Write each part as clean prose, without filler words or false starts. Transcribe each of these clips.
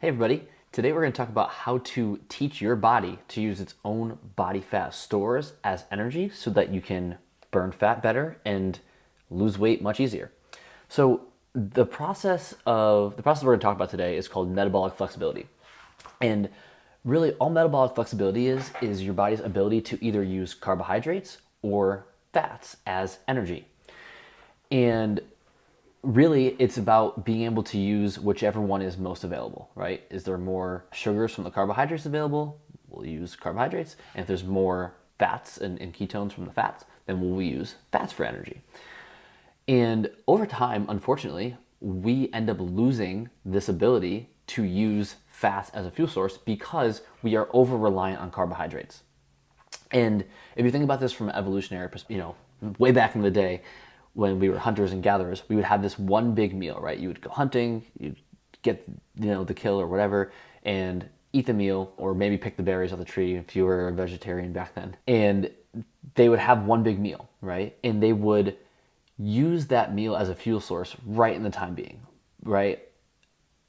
Hey everybody, today we're going to talk about how to teach your body to use its own body fat stores as energy so that you can burn fat better and lose weight much easier. So the process we're going to talk about today is called metabolic flexibility. And really all metabolic flexibility is your body's ability to either use carbohydrates or fats as energy. And really it's about being able to use whichever one is most available, right? Is there more sugars from the carbohydrates available? We'll use carbohydrates. And if there's more fats and ketones from the fats, then we'll use fats for energy. And over time, unfortunately, we end up losing this ability to use fats as a fuel source because we are over reliant on carbohydrates. And if you think about this from an evolutionary perspective, way back in the day, when we were hunters and gatherers, we would have this one big meal, right? You would go hunting, you'd get, the kill or whatever, and eat the meal, or maybe pick the berries off the tree if you were a vegetarian back then. And they would have one big meal, right? And they would use that meal as a fuel source right in the time being, right?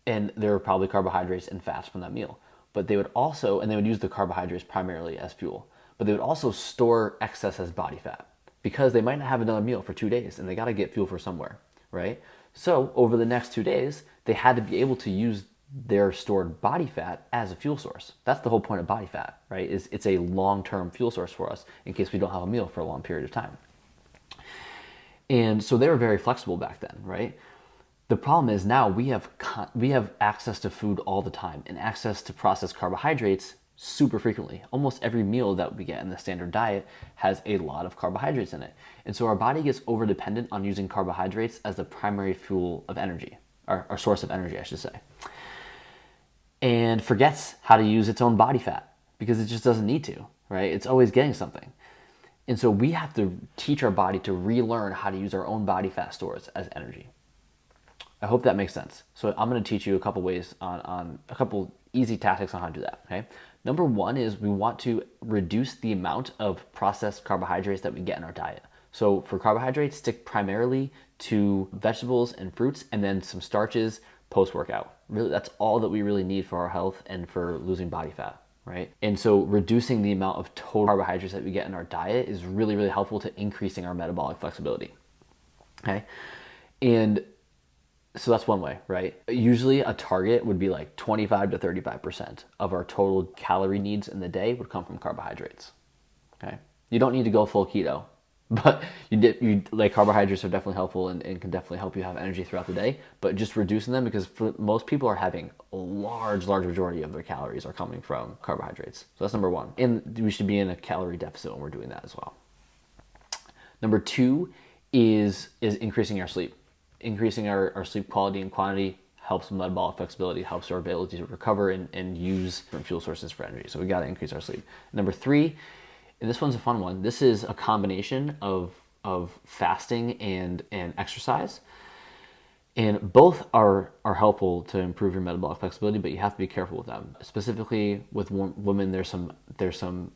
And there were probably carbohydrates and fats from that meal. But they would also, and they would use the carbohydrates primarily as fuel, but they would also store excess as body fat because they might not have another meal for 2 days and they got to get fuel for somewhere, right? So over the next 2 days, they had to be able to use their stored body fat as a fuel source. That's the whole point of body fat, right? It's a long-term fuel source for us in case we don't have a meal for a long period of time. And so they were very flexible back then, right? The problem is now we have access to food all the time and access to processed carbohydrates super frequently. Almost every meal that we get in the standard diet has a lot of carbohydrates in it. And so our body gets over dependent on using carbohydrates as the primary fuel of energy, or source of energy, I should say. And forgets how to use its own body fat because it just doesn't need to, right? It's always getting something. And so we have to teach our body to relearn how to use our own body fat stores as energy. I hope that makes sense. So I'm going to teach you a couple ways on a couple easy tactics on how to do that. Okay. Number one is we want to reduce the amount of processed carbohydrates that we get in our diet. So for carbohydrates, stick primarily to vegetables and fruits, and then some starches post-workout. Really, that's all that we really need for our health and for losing body fat, right? And so reducing the amount of total carbohydrates that we get in our diet is really, really helpful to increasing our metabolic flexibility. Okay. And so that's one way, right? Usually a target would be like 25 to 35% of our total calorie needs in the day would come from carbohydrates. Okay. You don't need to go full keto, but like carbohydrates are definitely helpful and can definitely help you have energy throughout the day, but just reducing them because for most people are having a large majority of their calories are coming from carbohydrates. So that's number one. And we should be in a calorie deficit when we're doing that as well. Number two is increasing our sleep. Increasing our sleep quality and quantity helps metabolic flexibility, helps our ability to recover and use different fuel sources for energy. So we got to increase our sleep. Number three, and this one's a fun one. This is a combination of fasting and exercise. And both are helpful to improve your metabolic flexibility, but you have to be careful with them. Specifically with women, there's some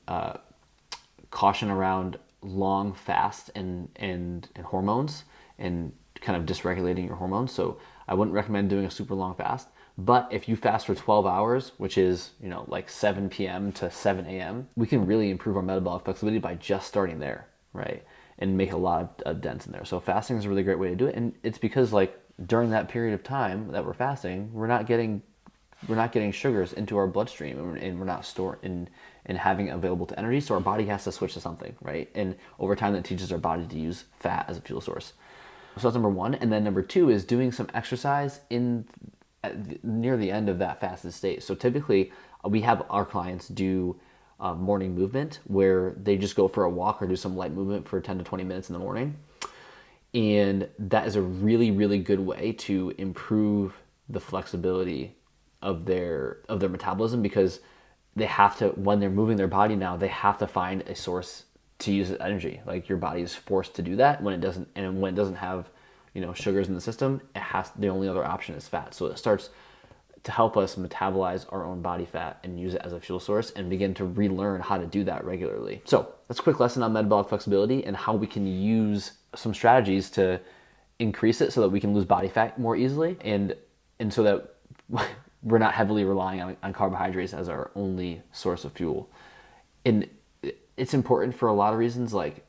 caution around long fast and hormones and kind of dysregulating your hormones. So I wouldn't recommend doing a super long fast. But if you fast for 12 hours, which is, like 7 p.m. to 7 a.m., we can really improve our metabolic flexibility by just starting there, right? And make a lot of dents in there. So fasting is a really great way to do it. And it's because like during that period of time that we're fasting, we're not getting sugars into our bloodstream and we're not storing and having available to energy. So our body has to switch to something, right? And over time that teaches our body to use fat as a fuel source. So that's number one. And then number two is doing some exercise near the end of that fasted state. So typically we have our clients do morning movement where they just go for a walk or do some light movement for 10 to 20 minutes in the morning. And that is a really, really good way to improve the flexibility of their metabolism because they have to, when they're moving their body now, they have to find a source to use energy. Like your body is forced to do that when it doesn't have, sugars in the system, the only other option is fat. So it starts to help us metabolize our own body fat and use it as a fuel source and begin to relearn how to do that regularly. So that's a quick lesson on metabolic flexibility and how we can use some strategies to increase it so that we can lose body fat more easily and so that we're not heavily relying on carbohydrates as our only source of fuel. And it's important for a lot of reasons. Like,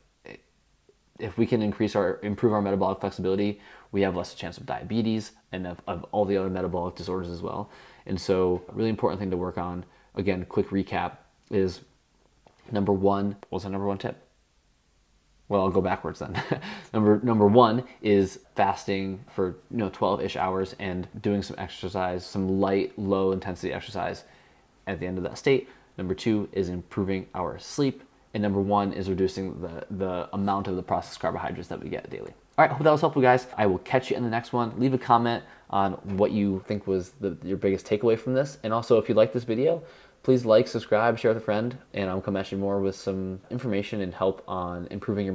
if we can improve our metabolic flexibility, we have less chance of diabetes and of all the other metabolic disorders as well. And so, a really important thing to work on, again, quick recap, is number one. What's the number one tip? Well, I'll go backwards then. Number one is fasting for 12-ish hours and doing some exercise, some light, low intensity exercise at the end of that state. Number two is improving our sleep. And number one is reducing the amount of the processed carbohydrates that we get daily. All right, hope that was helpful, guys. I will catch you in the next one. Leave a comment on what you think was your biggest takeaway from this. And also, if you like this video, please like, subscribe, share with a friend, and I'll come at you more with some information and help on improving your metabolism.